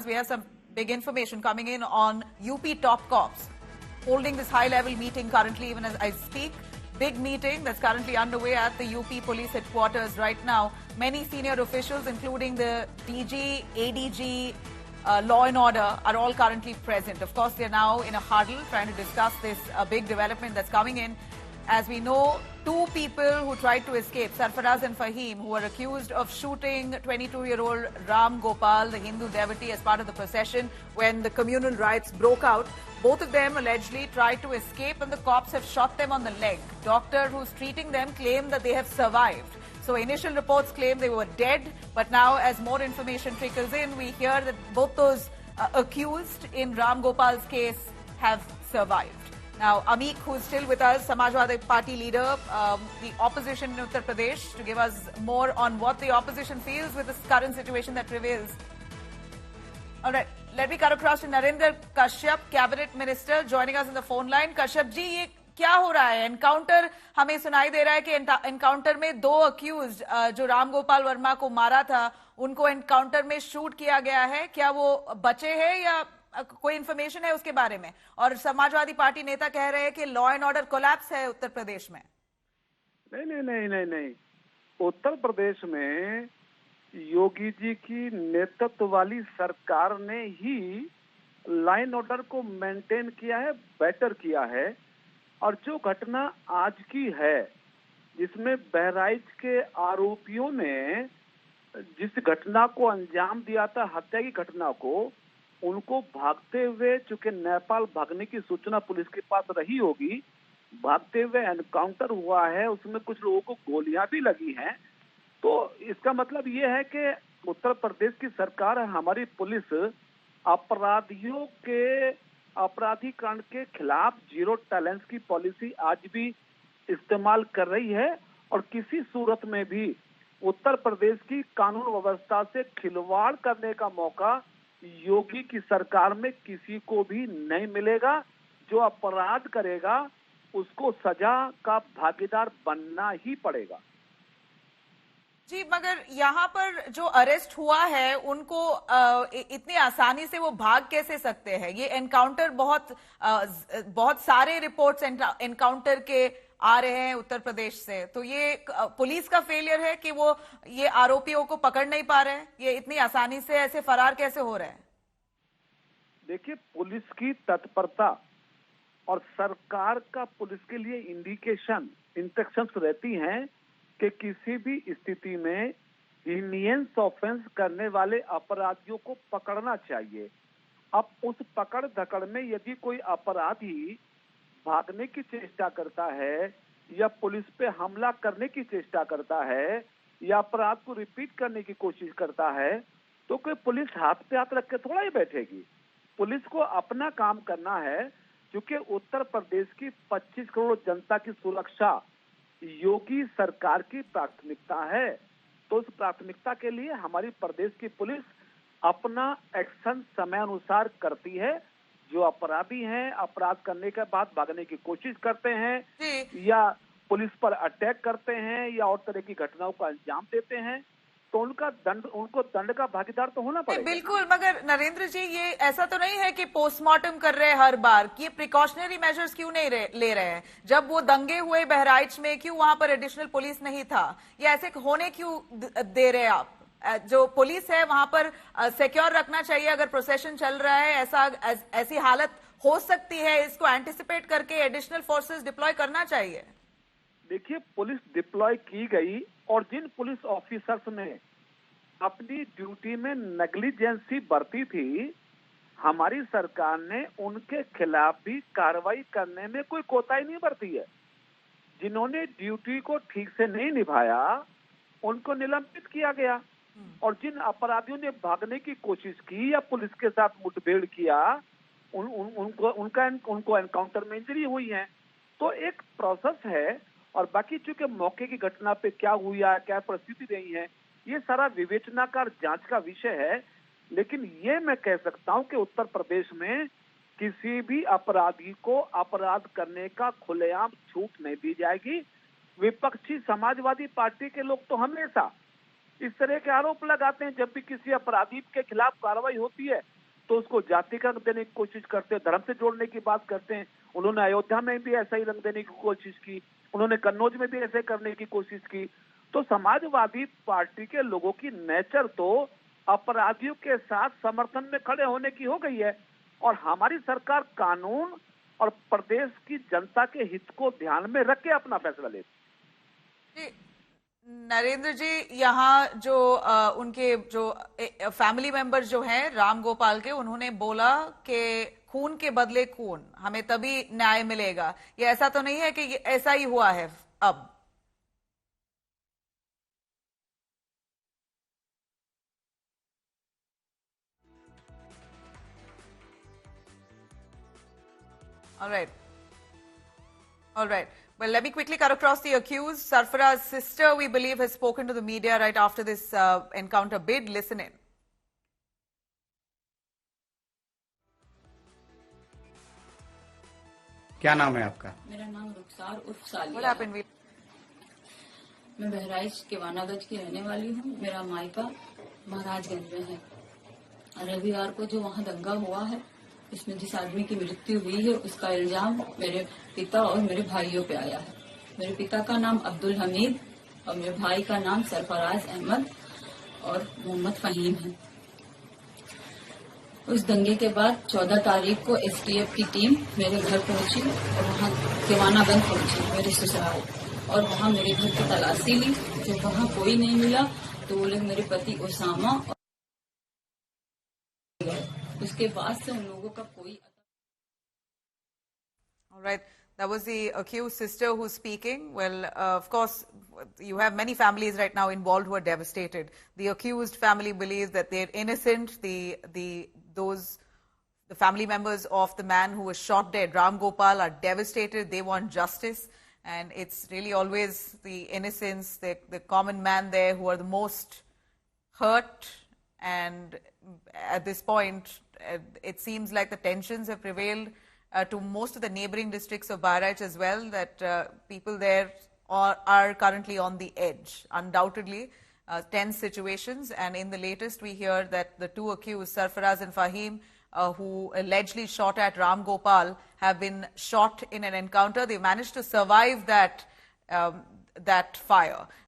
We have some big information coming in on UP top cops holding this high-level meeting currently, even as I speak. Big meeting that's currently underway at the UP police headquarters right now. Many senior officials, including the DG, ADG, law and order, are all currently present. Of course, they're now in a huddle trying to discuss this big development that's coming in. As we know, two people who tried to escape, Sarfaraz and Fahim, who were accused of shooting 22-year-old Ram Gopal, the Hindu devotee, as part of the procession when the communal riots broke out. Both of them allegedly tried to escape and the cops have shot them on the leg. Doctor who's treating them claimed that they have survived. So initial reports claim they were dead, but now as more information trickles in, we hear that both those accused in Ram Gopal's case have survived. Now, Ameek, who's still with us, Samajwadi Party leader, the opposition in Uttar Pradesh, to give us more on what the opposition feels with this current situation that prevails. All right, let me cut across to Narendra Kashyap, cabinet minister, joining us on the phone line. Kashyap ji, ये क्या हो रहा है? Encounter हमें सुनाई दे रहा है कि एनकाउंटर में दो अक्यूज जो राम गोपाल वर्मा को मारा था, उनको एनकाउंटर में शूट किया गया है. क्या वो बचे हैं या कोई इंफॉर्मेशन है उसके बारे में? और समाजवादी पार्टी नेता कह रहे हैं कि लॉ एंड ऑर्डर कोलैप्स है उत्तर प्रदेश में. नहीं, उत्तर प्रदेश में योगी जी की नेतृत्व वाली सरकार ने ही लॉ एंड ऑर्डर को मेंटेन किया है, बेटर किया है. और जो घटना आज की है, जिसमें बहराइच के आरोपियों ने जिस घटना को अंजाम दिया था, हत्या की घटना को, उनको भागते हुए, चूंकि नेपाल भागने की सूचना पुलिस के पास रही होगी, भागते हुए एनकाउंटर हुआ है. उसमें कुछ लोगों को गोलियां भी लगी हैं. तो इसका मतलब ये है कि उत्तर प्रदेश की सरकार, हमारी पुलिस अपराधियों के अपराधीकरण के खिलाफ जीरो टॉलरेंस की पॉलिसी आज भी इस्तेमाल कर रही है. और किसी सूरत में भी उत्तर प्रदेश की कानून व्यवस्था से खिलवाड़ करने का मौका योगी की सरकार में किसी को भी नहीं मिलेगा. जो अपराध करेगा उसको सजा का भागीदार बनना ही पड़ेगा. जी, मगर यहाँ पर जो अरेस्ट हुआ है उनको इतनी आसानी से वो भाग कैसे सकते हैं? ये एनकाउंटर बहुत सारे रिपोर्ट्स एनकाउंटर के आ रहे हैं उत्तर प्रदेश से. तो ये पुलिस का फेलियर है कि वो ये आरोपियों को पकड़ नहीं पा रहे हैं? ये इतनी आसानी से ऐसे फरार कैसे हो रहे हैं? देखिए, पुलिस की तत्परता और सरकार का पुलिस के लिए इंस्ट्रक्शंस रहती हैं कि किसी भी स्थिति में हीनियस ऑफेंस करने वाले अपराधियों को पकड़ना चाहिए. अब उस पकड़ धकड़ में यदि कोई अपराधी भागने की चेष्टा करता है या पुलिस पे हमला करने की चेष्टा करता है या अपराध को रिपीट करने की कोशिश करता है, तो कोई पुलिस हाथ पे हाथ रख के थोड़ा ही बैठेगी. पुलिस को अपना काम करना है. क्योंकि उत्तर प्रदेश की 25 करोड़ जनता की सुरक्षा योगी सरकार की प्राथमिकता है. तो उस प्राथमिकता के लिए हमारी प्रदेश की पुलिस अपना एक्शन समय अनुसार करती है. जो अपराधी हैं, अपराध करने के बाद भागने की कोशिश करते हैं या पुलिस पर अटैक करते हैं या और तरह की घटनाओं का अंजाम देते हैं, तो उनको दंड का भागीदार तो होना पड़ेगा. बिल्कुल, मगर नरेंद्र जी, ये ऐसा तो नहीं है कि पोस्टमार्टम कर रहे हैं हर बार. ये प्रिकॉशनरी मेजर्स क्यों नहीं ले रहे हैं? जब वो दंगे हुए बहराइच में, क्यों वहां पर एडिशनल पुलिस नहीं था? ये ऐसे होने क्यों दे रहे हैं आप? जो पुलिस है वहां पर सिक्योर रखना चाहिए. अगर प्रोसेशन चल रहा है, ऐसी हालत हो सकती है, इसको एंटिसिपेट करके एडिशनल फोर्सेस डिप्लॉय करना चाहिए. देखिए, पुलिस डिप्लॉय की गई और जिन पुलिस ऑफिसर्स ने अपनी ड्यूटी में नेग्लिजेंसी बरती थी, हमारी सरकार ने उनके खिलाफ भी कार्रवाई करने में कोई कोताही नहीं बरती है. जिन्होंने ड्यूटी को ठीक से नहीं निभाया, उनको निलंबित किया गया. और जिन अपराधियों ने भागने की कोशिश की या पुलिस के साथ मुठभेड़ किया, उनको एनकाउंटर में इंजरी हुई है. तो एक प्रोसेस है. और बाकी चूंकि मौके की घटना पे क्या हुआ, क्या परिस्थिति रही है, ये सारा विवेचना का, जांच का विषय है. लेकिन ये मैं कह सकता हूं कि उत्तर प्रदेश में किसी भी अपराधी को अपराध करने का खुलेआम छूट नहीं दी जाएगी. विपक्षी समाजवादी पार्टी के लोग तो हमेशा इस तरह के आरोप लगाते हैं. जब भी किसी अपराधी के खिलाफ कार्रवाई होती है तो उसको जाति का रंग देने की कोशिश करते हैं, धर्म से जोड़ने की बात करते हैं। उन्होंने अयोध्या में भी ऐसा ही रंग देने की कोशिश की, उन्होंने कन्नौज में भी ऐसे करने की कोशिश की। तो समाजवादी पार्टी के लोगों की नेचर तो अपराधियों के साथ समर्थन में खड़े होने की हो गई है, और हमारी सरकार कानून और प्रदेश की जनता के हित को ध्यान में रख के अपना फैसला ले। नरेंद्र जी, यहाँ जो उनके जो फैमिली मेंबर्स जो हैं राम गोपाल के, उन्होंने बोला कि खून के बदले खून, हमें तभी न्याय मिलेगा। ये ऐसा तो नहीं है कि ये ऐसा ही हुआ है अब? All right. All right. Well, let me quickly cut across the accused. Sarfaraz's sister, we believe, has spoken to the media right after this encounter. Bid, listen in. क्या नाम है आपका? मेरा नाम रुखसार उर्फ सालिया What है। happened? मैं बहराइच के वानागंज की रहने वाली हूँ। मेरा मायका महाराजगंज में है। रविवार को जो वहाँ दंगा हुआ है, इसमें जिस आदमी की मृत्यु हुई है, उसका इल्जाम मेरे पिता और मेरे भाइयों पे आया है। मेरे पिता का नाम अब्दुल हमीद और मेरे भाई का नाम सरफराज अहमद और मोहम्मद फहीम है। उस दंगे के बाद 14 तारीख को एसटीएफ की टीम मेरे घर पहुंची और वहाँ केवानागंज पहुंची, मेरे ससुराल, और वहाँ मेरे घर की तलाशी ली। जब वहाँ कोई नहीं मिला तो वो लोग मेरे पति उसामा और उसके बाद से उन लोगों का कोई। All right. That was the accused sister who's speaking. Well, of course, you have many families right now involved who are devastated. The accused family believes that they're innocent. The family members of the man who was shot dead, Ram Gopal, are devastated. They want justice. And it's really always the innocents, the common man there, who are the most hurt. And at this point, it seems like the tensions have prevailed to most of the neighboring districts of Bahraich as well, that people there are currently on the edge, undoubtedly. Tense situations, and in the latest we hear that the two accused, Sarfaraz and Fahim, who allegedly shot at Ram Gopal, have been shot in an encounter. They managed to survive that fire.